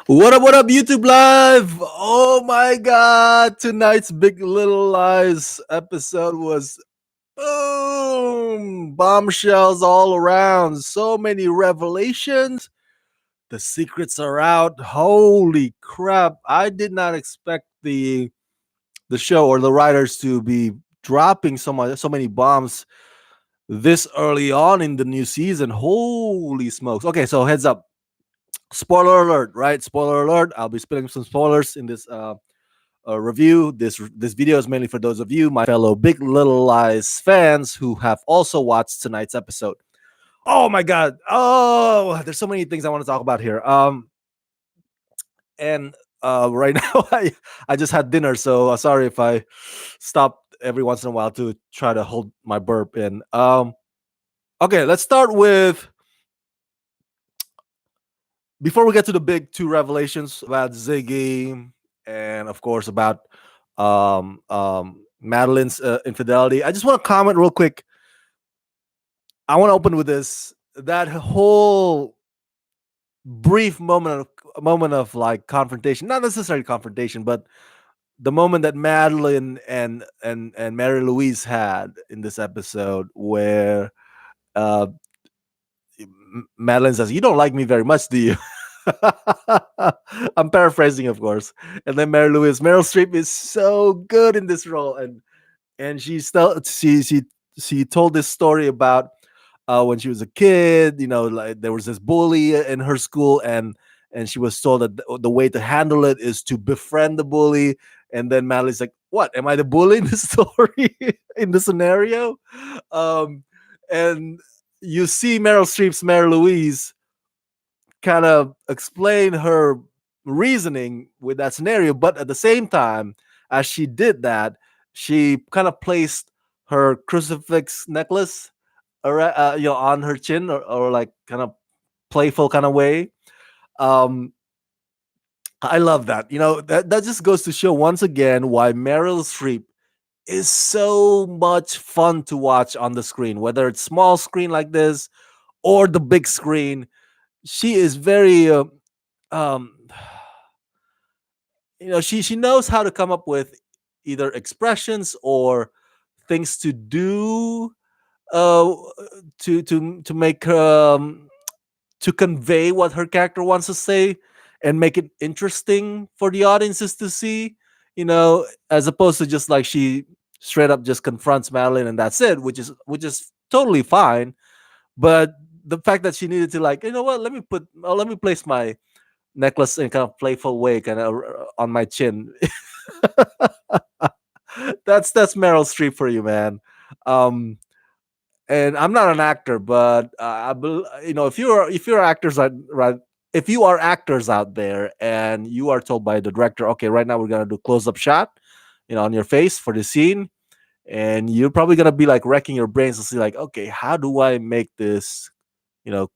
What up, YouTube Live? Oh my god, tonight's Big Little Lies episode was boom! Bombshells all around. So many revelations. The secrets are out. Holy crap. I did not expect the show or the writers to be dropping so many bombs this early on in the new season. Holy smokes. Okay, so heads up. Spoiler alert, right? Spoiler alert. I'll be spilling some spoilers in this review. This video is mainly for those of you, my fellow Big Little Lies fans, who have also watched tonight's episode. Oh my god! Oh, there's so many things I want to talk about here. And right now I just had dinner, so sorry if I stop every once in a while to try to hold my burp in. Okay, let's start with before we get to the big two revelations about Ziggy and of course about Madeline's infidelity. I just want to comment real quick. I want to open with this. That whole brief moment of like confrontation, not necessarily confrontation, but the moment that Madeline and Mary Louise had in this episode, where uh, Madeline says, "You don't like me very much, do you?" I'm paraphrasing, of course. And then Meryl Streep is so good in this role, and she told this story about when she was a kid. You know, like there was this bully in her school, and she was told that the way to handle it is to befriend the bully. And then Madeline's like, "What? Am I the bully in the story in the scenario?" Um, and you see Meryl Streep's Mary Louise kind of explain her reasoning with that scenario, but at the same time, as she did that, she kind of placed her crucifix necklace on her chin, or like kind of playful kind of way. um I love that. That just goes to show once again why Meryl Streep is so much fun to watch on the screen, whether it's small screen like this or the big screen. She is very um she knows how to come up with either expressions or things to do, uh to make to convey what her character wants to say and make it interesting for the audiences to see, as opposed to just like she straight up just confronts Madeline and that's it, which is totally fine. But the fact that she needed to, like, what, let me place my necklace in kind of playful way, kind of on my chin. That's Meryl Streep for you, man. Um, and I'm not an actor, but if you're actors right, if you are actors out there and you are told by the director, okay, right now we're gonna do close up shot, on your face for the scene, and you're probably gonna be like wrecking your brains to see like, okay, how do I make this, you know,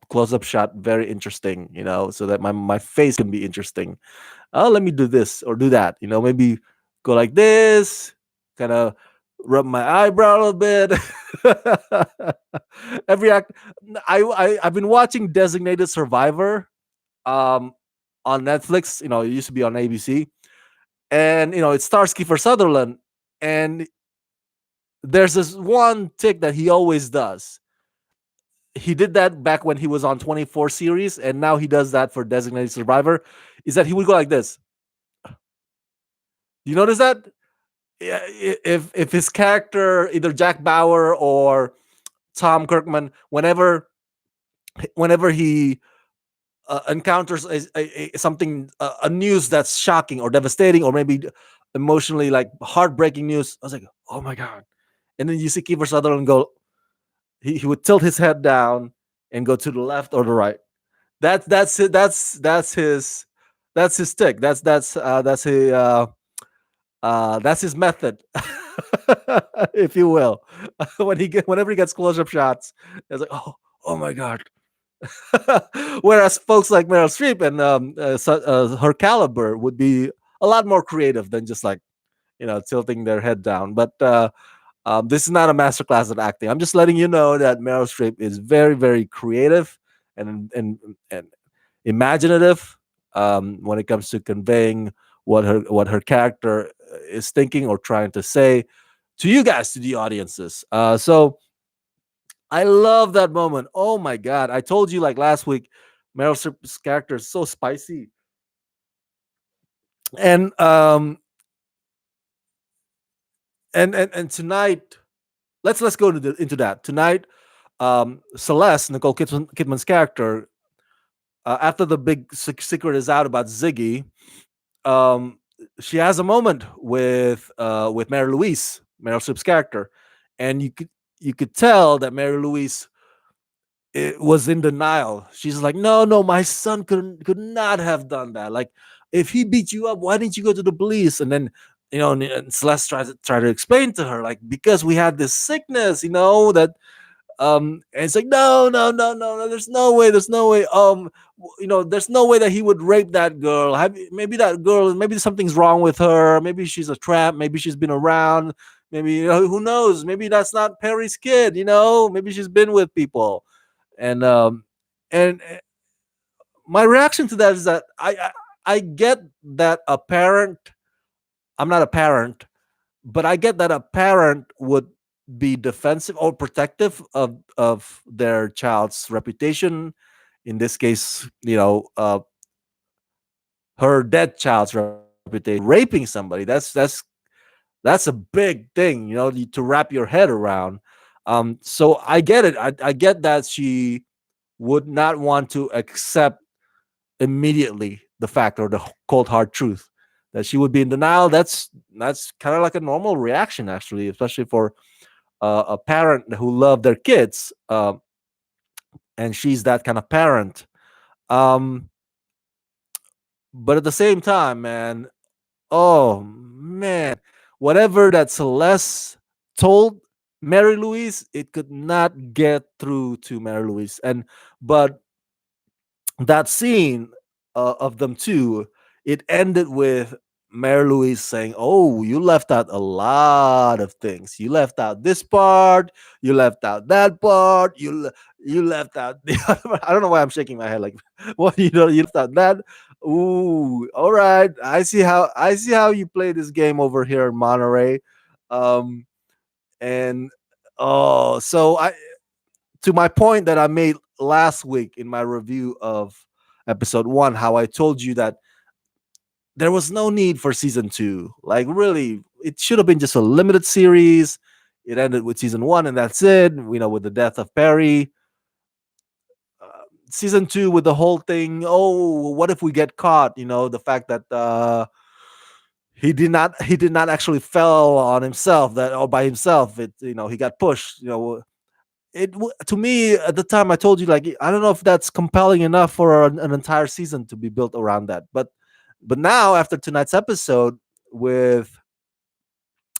close up shot very interesting, so that my face can be interesting. Oh, let me do this or do that. Maybe go like this, kind of rub my eyebrow a little bit. Every act, I've been watching Designated Survivor, um, on Netflix. It used to be on ABC, and it stars Kiefer Sutherland, and there's this one tick that he always does. He did that back when he was on 24 series, and now he does that for Designated Survivor. Is that he would go like this? You notice that? Yeah, if his character, either Jack Bauer or Tom Kirkman, whenever he encounters something, a news that's shocking or devastating, or maybe emotionally like heartbreaking news, I was like, oh my god! And then you see Kiefer Sutherland go, he would tilt his head down and go to the left or the right. That's his stick. That's his method, if you will. Whenever he gets close-up shots, it's like, oh my god. Whereas folks like Meryl Streep and her caliber would be a lot more creative than just like, tilting their head down. But this is not a masterclass at acting. I'm just letting you know that Meryl Streep is very, very creative, and imaginative when it comes to conveying what her character is thinking or trying to say to you guys, to the audiences. So I love that moment. Oh my god! I told you like last week, Meryl Streep's character is so spicy, and and tonight, let's go into that tonight. Celeste, Nicole Kidman's character, after the big secret is out about Ziggy, um, she has a moment with Mary Louise, Meryl Streep's character, and you could tell that Mary Louise was in denial. She's like, no, no, my son could not have done that. Like, if he beat you up, why didn't you go to the police? And then, and Celeste try to explain to her, like, because we had this sickness, that and it's like, no, no, no, no, no, there's no way, there's no way that he would rape that girl. Maybe that girl, maybe something's wrong with her, maybe she's a tramp, maybe she's been around, maybe, who knows, maybe that's not Perry's kid, maybe she's been with people. And um and uh, my reaction to that is that I get that a parent, I'm not a parent, but I get that a parent would be defensive or protective of their child's reputation. In this case, her dead child's reputation. Raping somebody, that's a big thing, to wrap your head around. So I get it. I get that she would not want to accept immediately the fact or the cold hard truth, that she would be in denial. That's kind of like a normal reaction, actually, especially for a parent who love their kids, and she's that kind of parent. um but at the same time, man, oh man, whatever that Celeste told Mary Louise, it could not get through to Mary Louise. But that scene of them two, it ended with Mary Louise saying, "Oh, you left out a lot of things. You left out this part. You left out that part. You left out the other part." I don't know why I'm shaking my head like, what, you left out that. Ooh, all right. I see how you play this game over here in Monterey. Um, and so I to my point that I made last week in my review of episode 1, how I told you that there was no need for season 2. Like, really, it should have been just a limited series. It ended with season 1 and that's it, with the death of Perry. Season 2 with the whole thing, oh, what if we get caught, the fact that he did not actually fell on himself, that or by himself, he got pushed, to me at the time, I told you, like, I don't know if that's compelling enough for an entire season to be built around that. But now, after tonight's episode, with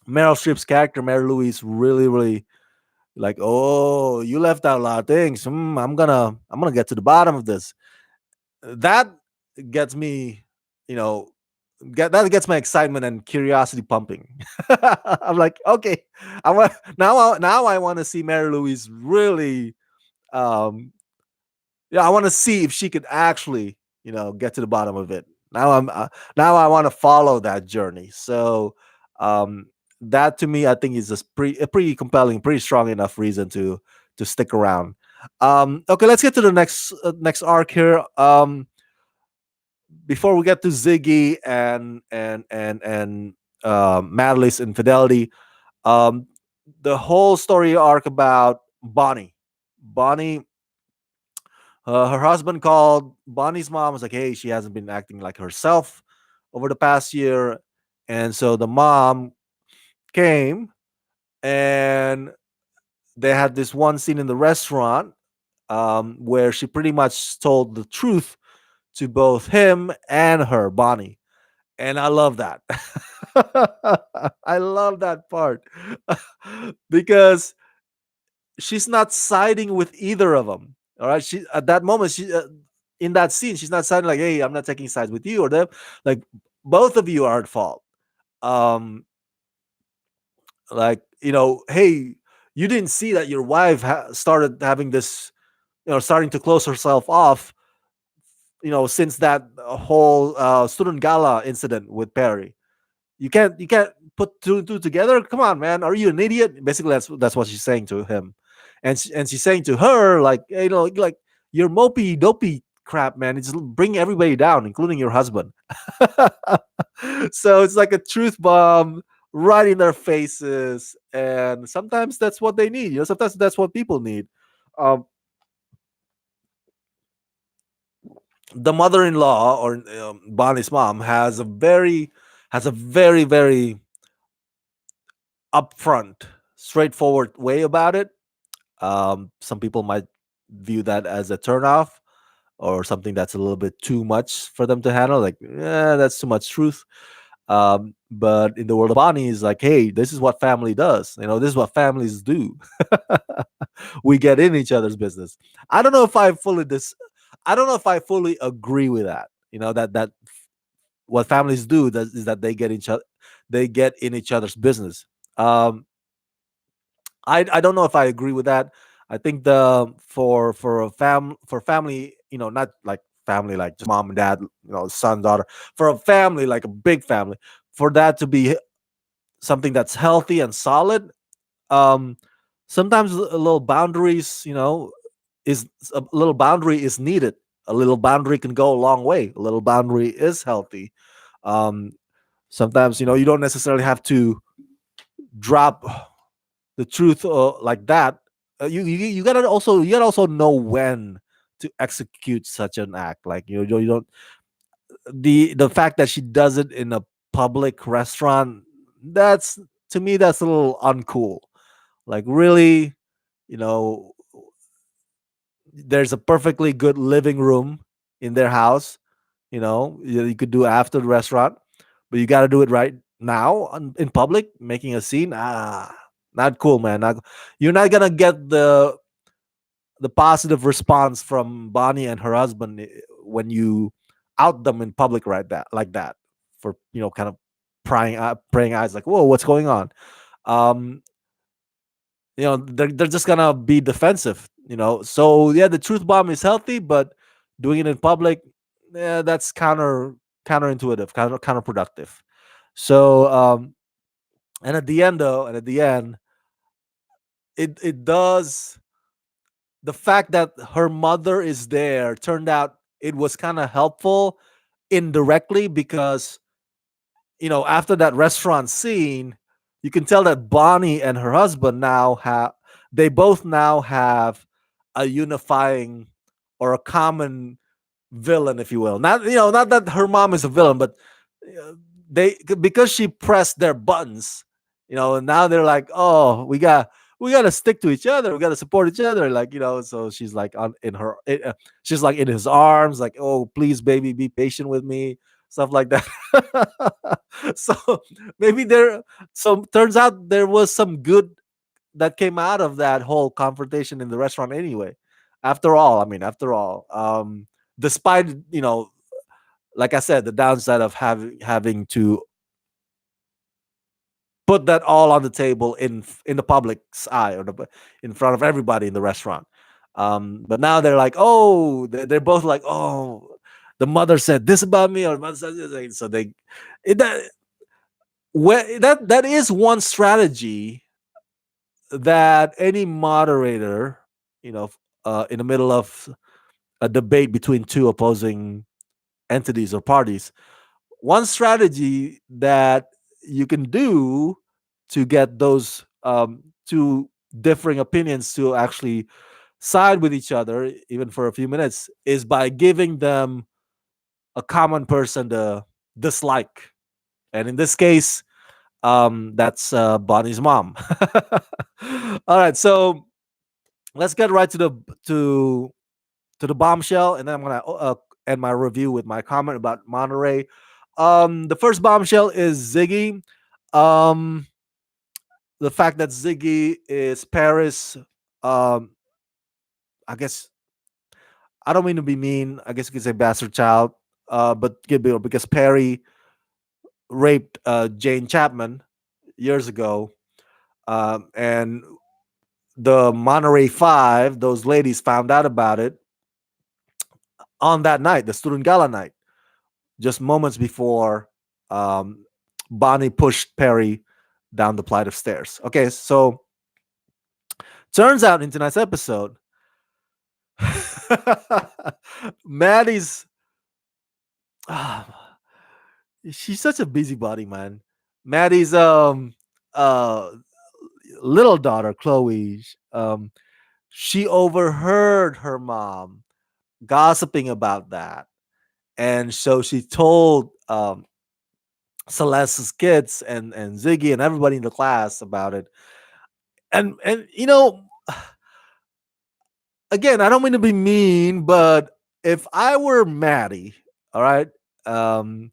Meryl Streep's character Mary Louise really, really, like, oh, you left out a lot of things. I'm gonna get to the bottom of this. That gets me, you know that gets my excitement and curiosity pumping. I'm like, okay, I want to see Mary Louise really. um I want to see if she could actually, get to the bottom of it. Now I want to follow that journey. So, um, that to me, I think is a pretty compelling, pretty strong enough reason to stick around. Okay, let's get to the next arc here. Before we get to Ziggy and Madeline's infidelity, um, the whole story arc about Bonnie. Bonnie Her husband called Bonnie's mom, was like, hey, she hasn't been acting like herself over the past year. And so the mom came, and they had this one scene in the restaurant, where she pretty much told the truth to both him and her, Bonnie. And I love that. I love that part because she's not siding with either of them. All right, she at that moment, she in that scene, she's not siding like, "Hey, I'm not taking sides with you or them." Like, both of you are at fault. Um, like, hey, you didn't see that your wife started having this, starting to close herself off since that whole student gala incident with Perry. You can't put two and two together. Come on, man. Are you an idiot? Basically, that's what she's saying to him, and she's saying to her like, hey, like your mopey dopey crap, man. It's bring everybody down, including your husband. So it's like a truth bomb right in their faces, and sometimes that's what they need. Sometimes that's what people need. Um, the mother-in-law, or Bonnie's mom, has a very upfront, straightforward way about it. Some people might view that as a turnoff, or something that's a little bit too much for them to handle. Like, yeah, that's too much truth. But in the world of Bonnie, is like, hey, this is what family does. This is what families do. We get in each other's business. I don't know if I fully this. I don't know if I fully agree with that. That what families do is that they get in each other's business. Um, I don't know if I agree with that. I think the for family, not like family like just mom and dad, son, daughter. For a family, like a big family, for that to be something that's healthy and solid, um sometimes a little boundaries, is a little boundary is needed. A little boundary can go a long way. A little boundary is healthy. um Sometimes, you don't necessarily have to drop the truth like that. You gotta also know when to execute such an act. Like, you don't the fact that she does it in a public restaurant, that's, to me, that's a little uncool. Like, really, you know there's a perfectly good living room in their house. You could do after the restaurant, but you got to do it right now in public, making a scene. Not cool, man. You're not gonna get the positive response from Bonnie and her husband when you out them in public, right? That like that, for kind of praying eyes, like, whoa, what's going on? Um, they're just gonna be defensive. So yeah, the truth bomb is healthy, but doing it in public, yeah, that's counterintuitive, counterproductive. So, and at the end, it does. The fact that her mother is there turned out it was kind of helpful indirectly, because after that restaurant scene, you can tell that Bonnie and her husband they both now have a unifying, or a common villain, if you will. Not that her mom is a villain, but uh, because she pressed their buttons, and now they're like, oh, we got to stick to each other. We got to support each other. Like, so she's like she's like in his arms, like, oh, please, baby, be patient with me, stuff like that. So maybe so turns out there was some good that came out of that whole confrontation in the restaurant anyway. After all, despite, like I said, the downside of having to put that all on the table in the public's eye, or in front of everybody in the restaurant. But now they're like, oh, they're both like, oh, the mother said this about me, or the mother said this. So it, that that is one strategy that any moderator, in the middle of a debate between two opposing entities or parties, one strategy that you can do to get those two differing opinions to actually side with each other, even for a few minutes, is by giving them a common person to dislike. And in this case, that's Bonnie's mom. All right, so let's get right to to the bombshell, and then I'm gonna end my review with my comment about Monterey. The first bombshell is Ziggy. Um, the fact that Ziggy is Paris. Um, I guess I don't mean to be mean. I guess you could say bastard child. But because Perry raped Jane Chapman years ago, and the Monterey Five, those ladies found out about it. on that night, the student gala night, just moments before um, Bonnie pushed Perry down the flight of stairs. Okay, so turns out in tonight's episode, Maddie's ah, she's such a busybody, man. Maddie's uh little daughter, Chloe, she overheard her mom gossiping about that. And so she told Celeste's kids and Ziggy and everybody in the class about it. And again, I don't mean to be mean, but if I were Maddie, all right, um,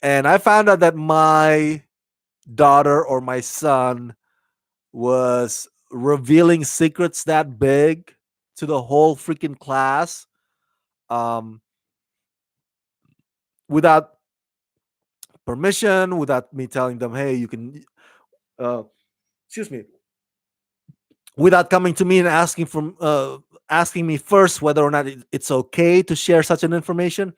and I found out that my daughter or my son was revealing secrets that big to the whole freaking class, um, without permission, without me telling them, hey, you can, uh, excuse me, without coming to me and asking me first whether or not it's okay to share such an information,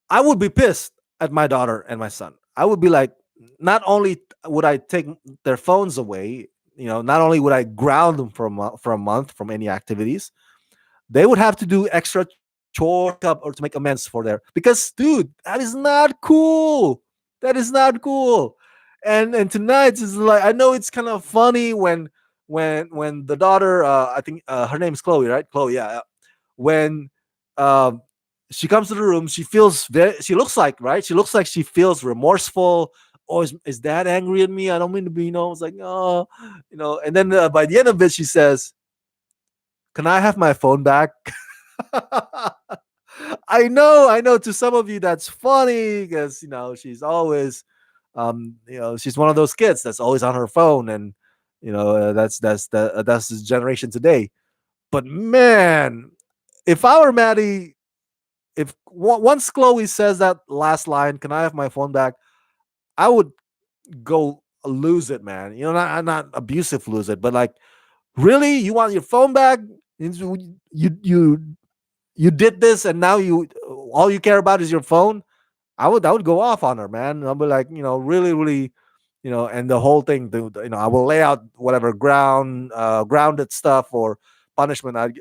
I would be pissed at my daughter and my son. I would be like, not only would I take their phones away, not only would I ground them for a month from any activities, they would have to do extra chores to make up or to make amends for their, because dude, that is not cool. That is not cool. And tonight is like, I know it's kind of funny when the daughter, I think her name is Chloe, right? Chloe, yeah. When um she comes to the room, she looks like, right? She looks like she feels remorseful. Oh, is dad angry at me? I don't mean to be, it's like, oh, and then by the end of it, she says, can I have my phone back? I know. To some of you, that's funny because she's always, she's one of those kids that's always on her phone, and that's the generation today. But man, if I were Maddie, if once Chloe says that last line, "Can I have my phone back?" I would go lose it, man. Not abusive lose it, but like, really, you want your phone back? You did this, and now you all you care about is your phone. I would go off on her, man. I'll be like, really, really, and the whole thing, I will lay out whatever grounded stuff or punishment.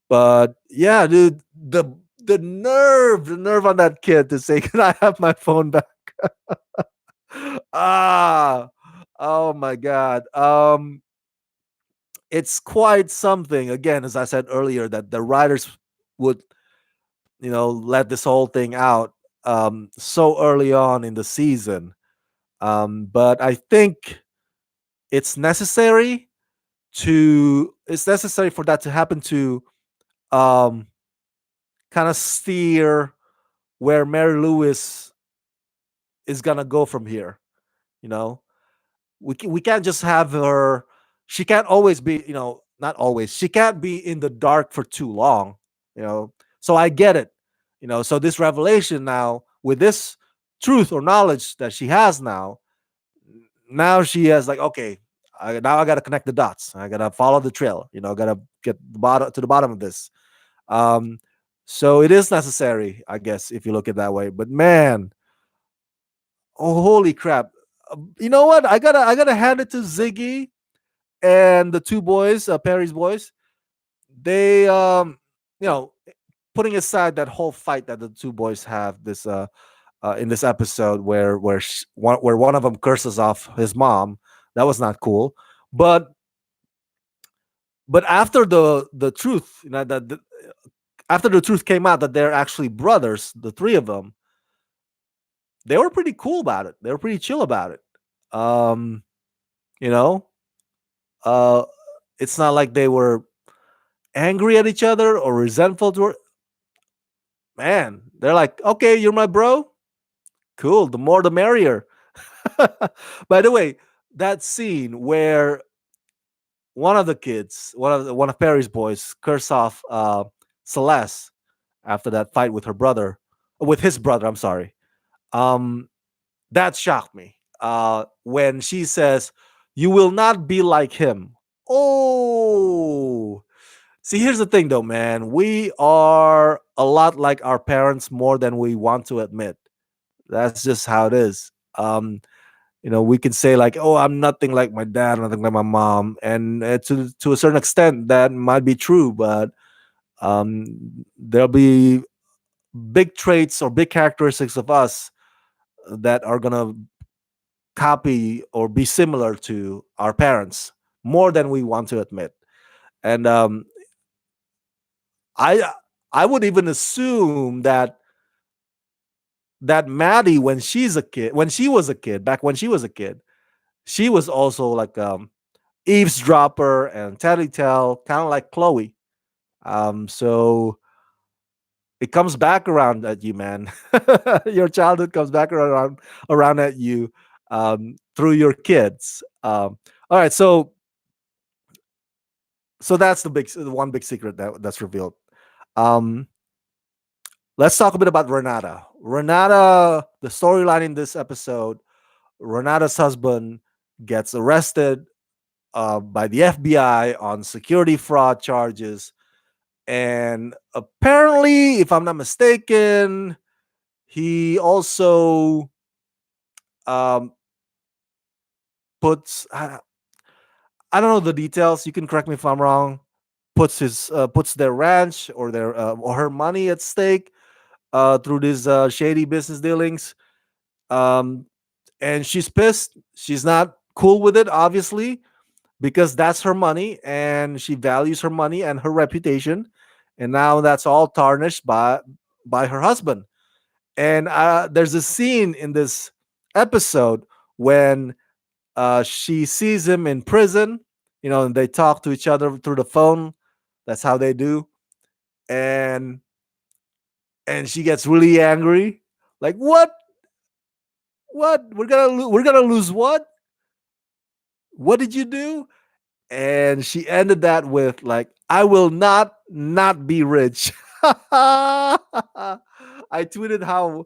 But yeah, dude, the nerve on that kid to say, "Can I have my phone back?" ah, oh my god. It's quite something. Again, as I said earlier, that the writers would let this whole thing out so early on in the season. But I think it's necessary it's necessary for that to happen to um, kind of steer where Mary Lewis is gonna go from here. You know, we can't just have her. She can't always be, not always. She can't be in the dark for too long. So I get it. So this revelation now with this truth or knowledge that she has now she has like, okay, now I got to connect the dots. I got to follow the trail. I got to get to the bottom of this. Um, so it is necessary, I guess, if you look at it that way. But man, oh holy crap! You know what? I gotta hand it to Ziggy and the two boys, Perry's boys. They you know, putting aside that whole fight that the two boys have this in this episode where one of them curses off his mom. That was not cool. But after the truth, after the truth came out that they're actually brothers, the three of them, they were pretty cool about it. They were pretty chill about it. Um, you know, uh, it's not like they were angry at each other or resentful toward. Man, they're like, okay, you're my bro. Cool. The more, the merrier. By the way, that scene where one of the kids, one of Perry's boys, curse off Celeste after that fight with her brother, with his brother. I'm sorry. Um, that shocked me. When she says, "You will not be like him." Oh, See, here's the thing though, man. We are a lot like our parents more than we want to admit. That's just how it is. We can say like, "Oh, I'm nothing like my dad, nothing like my mom," and to a certain extent, that might be true. But um, there'll be big traits or big characteristics of us that are gonna copy or be similar to our parents more than we want to admit. And I I would even assume that Maddie, when she was a kid, back when she was a kid, she was also like eavesdropper and tattletale, kind of like Chloe. So it comes back around at you, man. Your childhood comes back around at you through your kids. All right, so that's the one big secret that's revealed. Um, let's talk a bit about Renata. Renata, the storyline in this episode, Renata's husband gets arrested by the FBI on security fraud charges. And apparently, if I'm not mistaken, he also um, puts, I don't know the details. You can correct me if I'm wrong. Puts their ranch or their or her money at stake through these shady business dealings. Um, and she's pissed. She's not cool with it, obviously, because that's her money and she values her money and her reputation. And now that's all tarnished by her husband. And there's a scene in this episode when she sees him in prison, and they talk to each other through the phone. That's how they do. And she gets really angry. Like, what? What? We're gonna lose what? What did you do? And she ended that with like, I will not be rich. I tweeted how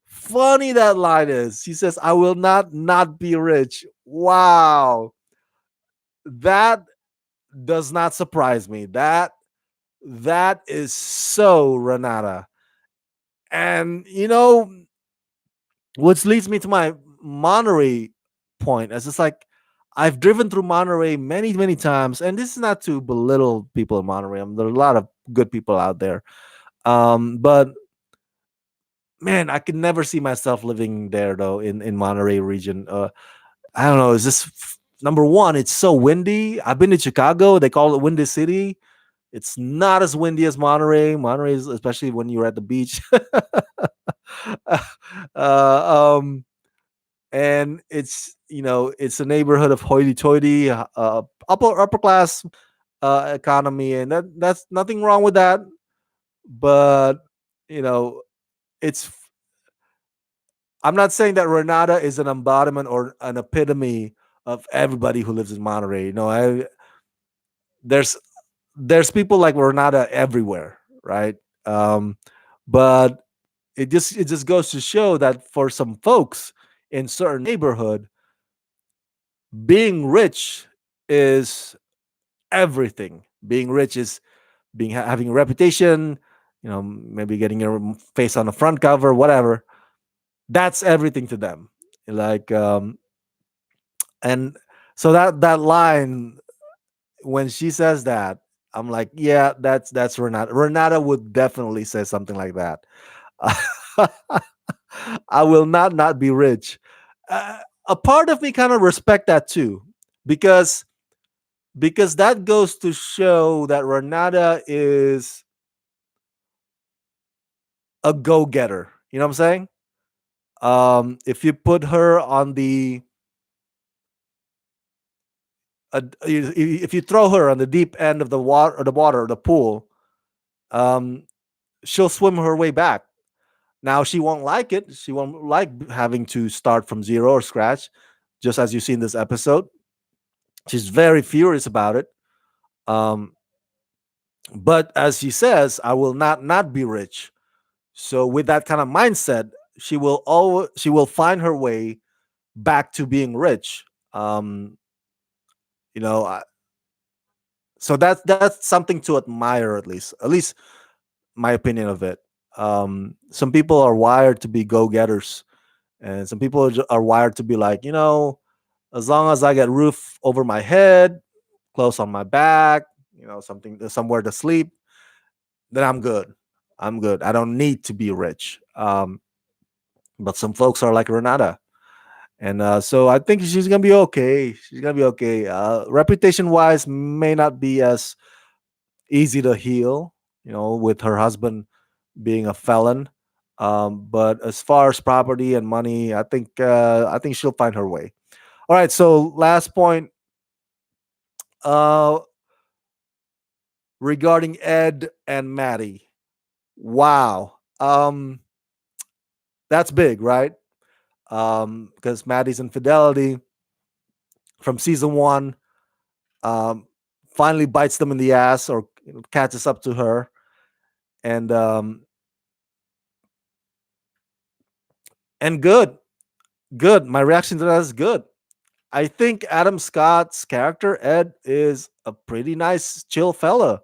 funny that line is. She says, I will not be rich. Wow. That does not surprise me. That is so Renata. And which leads me to my Monterey point. It's just like I've driven through Monterey many, many times, and this is not to belittle people in Monterey. There are a lot of good people out there. But man, I could never see myself living there though in Monterey region. I don't know. Is this number one? It's so windy. I've been to Chicago. They call it Windy City. It's not as windy as Monterey. Monterey is, especially when you're at the beach. Um, and it's a neighborhood of hoity-toity, upper class economy, and that's nothing wrong with that. But you know, it's I'm not saying that Renata is an embodiment or an epitome of everybody who lives in Monterey. There's there's people like Renata everywhere, right? Um, but it just goes to show that for some folks in certain neighborhood, being rich is everything. Being rich is having a reputation, maybe getting your face on the front cover, whatever. That's everything to them. Like, and so that line when she says that, I'm like, yeah, that's Renata. Renata would definitely say something like that. I will not be rich. A part of me kind of respect that too, because that goes to show that Renata is a go-getter. You know what I'm saying? If you put her on if you throw her on the deep end of the pool, um, she'll swim her way back. Now she won't like it. She won't like having to start from zero or scratch, just as you see in this episode. She's very furious about it. Um, but as she says, I will not be rich. So with that kind of mindset, she will find her way back to being rich. Um, you know, So that's something to admire, at least my opinion of it. Some people are wired to be go-getters, and some people are wired to be like, as long as I get roof over my head, clothes on my back, something somewhere to sleep, then I'm good. I'm good. I don't need to be rich. But some folks are like Renata, and so I think she's gonna be okay. She's gonna be okay. Reputation wise, may not be as easy to heal, with her husband being a felon. But as far as property and money, I think she'll find her way. All right. So last point, uh, regarding Ed and Maddie. Wow. That's big, right? Because Maddie's infidelity from season one, um, finally bites them in the ass, or catches up to her, and good, good. My reaction to that is good. I think Adam Scott's character Ed is a pretty nice, chill fella.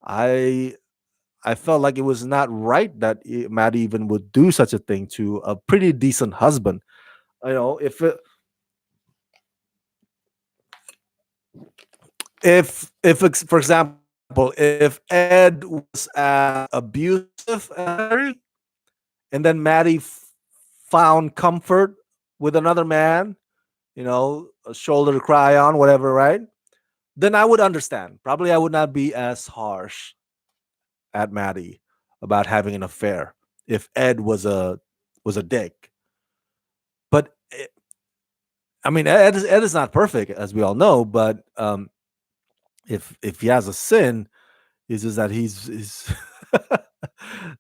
I I felt like it was not right that Matt even would do such a thing to a pretty decent husband. For example, if Ed was as abusive as Mary, and then Maddie found comfort with another man, a shoulder to cry on, whatever, right? Then I would understand. Probably I would not be as harsh at Maddie about having an affair if Ed was a dick. But I mean, Ed is not perfect, as we all know. But if he has a sin, it's just that he's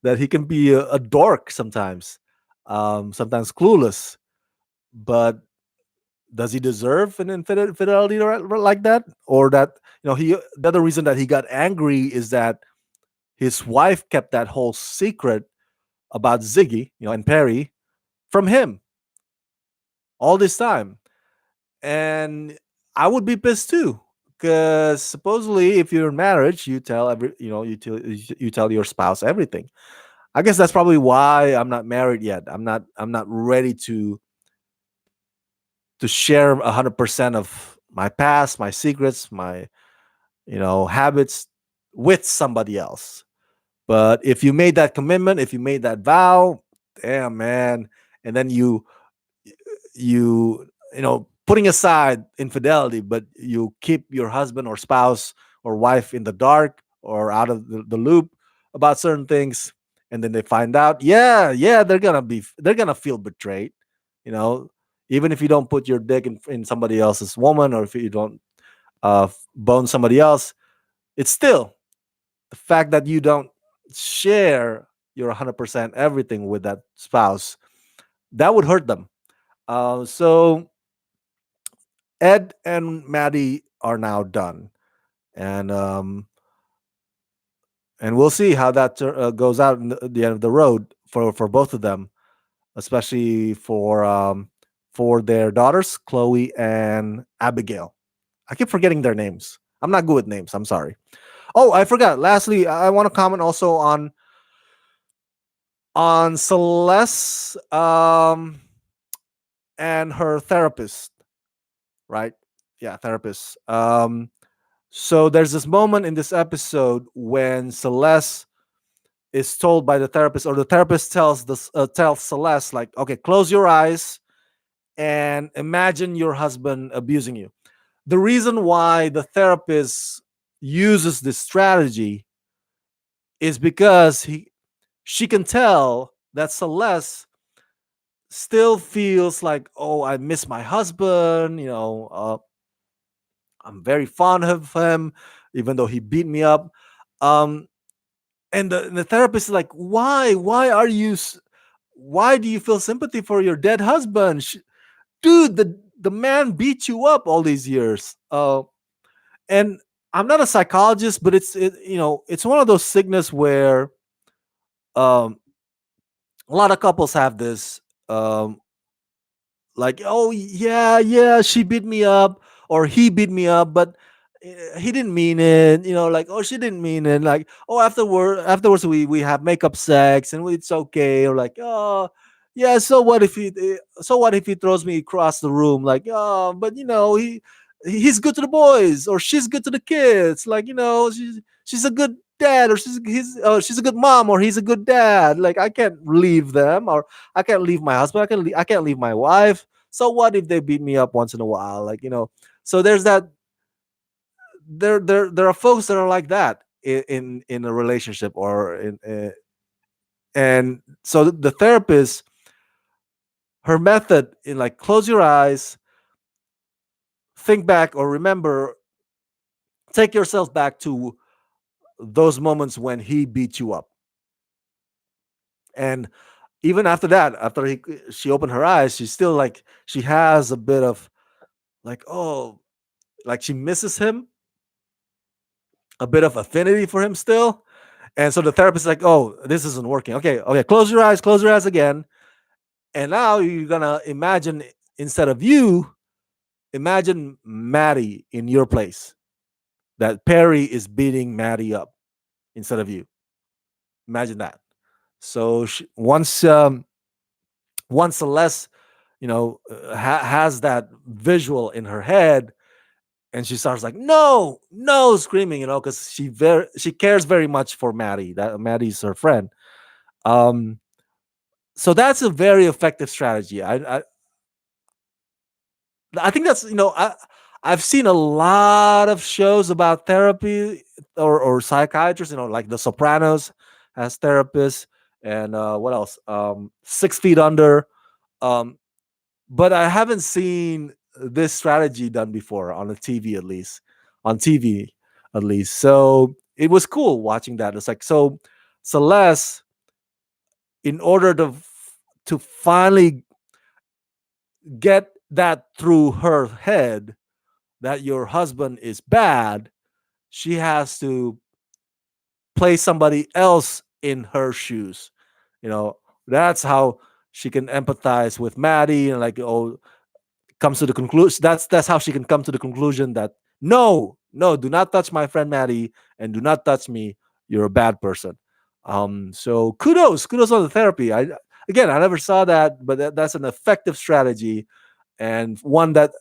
that he can be a dork sometimes, sometimes clueless. But does he deserve an infidelity like that? Or that he the other reason that he got angry is that his wife kept that whole secret about Ziggy, and Perry from him all this time. And I would be pissed too, because supposedly if you're in marriage, you tell you tell your spouse everything. I guess that's probably why I'm not married yet. I'm not ready to share 100% of my past, my secrets, my habits with somebody else. But if you made that commitment, if you made that vow, damn man, and then putting aside infidelity, but you keep your husband or spouse or wife in the dark or out of the loop about certain things, and then they find out, yeah, they're gonna feel betrayed, you know even if you don't put your dick in somebody else's woman, or if you don't bone somebody else, it's still the fact that you don't share your 100% everything with that spouse, that would hurt them. So Ed and Maddie are now done, and we'll see how that goes out in the end of the road for both of them, especially for their daughters, Chloe and Abigail. I keep forgetting their names. I'm not good with names. I'm sorry. Oh, I forgot. Lastly, I want to comment also on Celeste, and her therapist, right? Yeah, therapist. So there's this moment in this episode when Celeste is told by the therapist, or the therapist tells Celeste, like, okay, close your eyes and imagine your husband abusing you. The reason why the therapist uses this strategy is because she can tell that Celeste still feels like, oh, I miss my husband. I'm very fond of him, even though he beat me up. Um, and the therapist is like, why do you feel sympathy for your dead husband? Dude, the man beat you up all these years. And I'm not a psychologist, but it's one of those sickness where um, a lot of couples have this, like, oh yeah, she beat me up, or he beat me up, but he didn't mean it, like, oh, she didn't mean it, like, oh, afterwards we have makeup sex and it's okay, or like, oh, yeah, so what if he throws me across the room, like, oh, but he's good to the boys, or she's good to the kids, like, she's a good dad, or she's a good mom, or he's a good dad, like, I can't leave them, or I can't leave my husband, I can't leave my wife. So what if they beat me up once in a while, like, so there's that. There are folks that are like that in a relationship, or and so the therapist, her method in, like, close your eyes, think back, or remember, take yourself back to those moments when he beat you up. And even after that, after she opened her eyes, she's still like, she has a bit of, like, oh, like, she misses him, a bit of affinity for him still. And so the therapist is like, oh, this isn't working. Okay, okay, close your eyes again. And now you're gonna imagine, instead of you, imagine Maddie in your place. That Perry is beating Maddie up instead of you. Imagine that. So once Celeste, has that visual in her head, and she starts like, no, no, screaming, because she cares very much for Maddie. That Maddie's her friend. Um, so that's a very effective strategy. I think that's, I've seen a lot of shows about therapy, or psychiatrists, like The Sopranos has therapists, and what else? 6 Feet Under. Um, but I haven't seen this strategy done before on a TV, at least. On TV, at least. So it was cool watching that. It's like, so Celeste, in order to finally get that through her head, that your husband is bad, she has to play somebody else in her shoes. That's how she can empathize with Maddie, and, like, oh, comes to the conclusion. That's how she can come to the conclusion that, no, no, do not touch my friend Maddie, and do not touch me. You're a bad person. So kudos on the therapy. I never saw that, but that's an effective strategy, and one that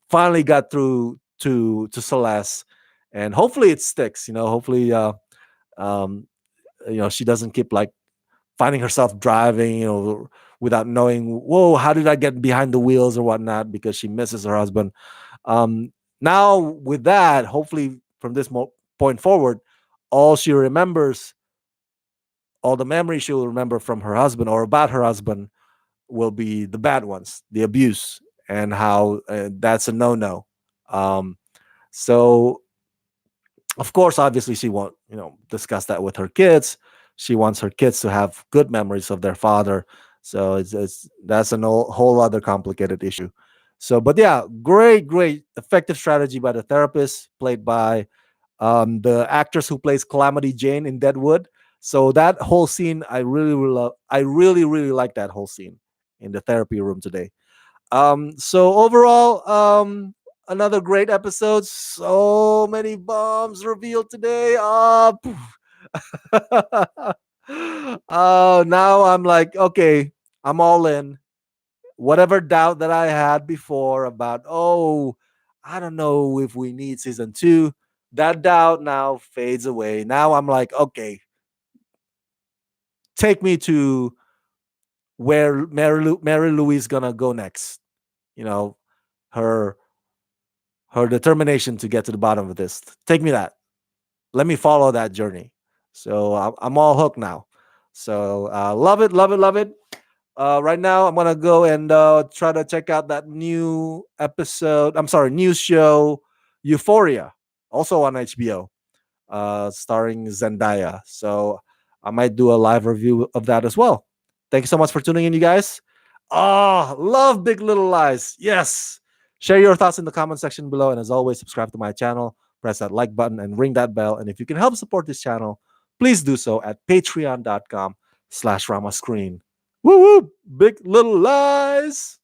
finally got through to Celeste, and hopefully it sticks. Hopefully, um, she doesn't keep, like, finding herself driving, without knowing, whoa, how did I get behind the wheels or whatnot, because she misses her husband. Now with that, hopefully from this point forward, all she remembers, all the memories she will remember from her husband or about her husband, will be the bad ones, the abuse, and how that's a no-no. Um, so, of course, obviously, she won't, discuss that with her kids. She wants her kids to have good memories of their father. So that's a whole other complicated issue. So, but yeah, great, effective strategy by the therapist, played by the actress who plays Calamity Jane in Deadwood. So that whole scene, I really love. I really like that whole scene in the therapy room today. So overall, another great episode. So many bombs revealed today. Oh, now I'm like, okay, I'm all in. Whatever doubt that I had before about, oh, I don't know if we need season two, that doubt now fades away. Now I'm like, okay, take me to where Mary Louise gonna go next. You know, her her determination to get to the bottom of this. Take me that. Let me follow that journey. So I'm all hooked now. So love it, love it, love it. Right now, I'm gonna go and try to check out that new episode. I'm sorry, news show, Euphoria, also on HBO, starring Zendaya. So I might do a live review of that as well. Thank you so much for tuning in, you guys. Oh, love Big Little Lies. Yes. Share your thoughts in the comment section below. And as always, subscribe to my channel, press that like button, and ring that bell. And if you can help support this channel, please do so at patreon.com/Rama Screen. Woo woo! Big Little Lies.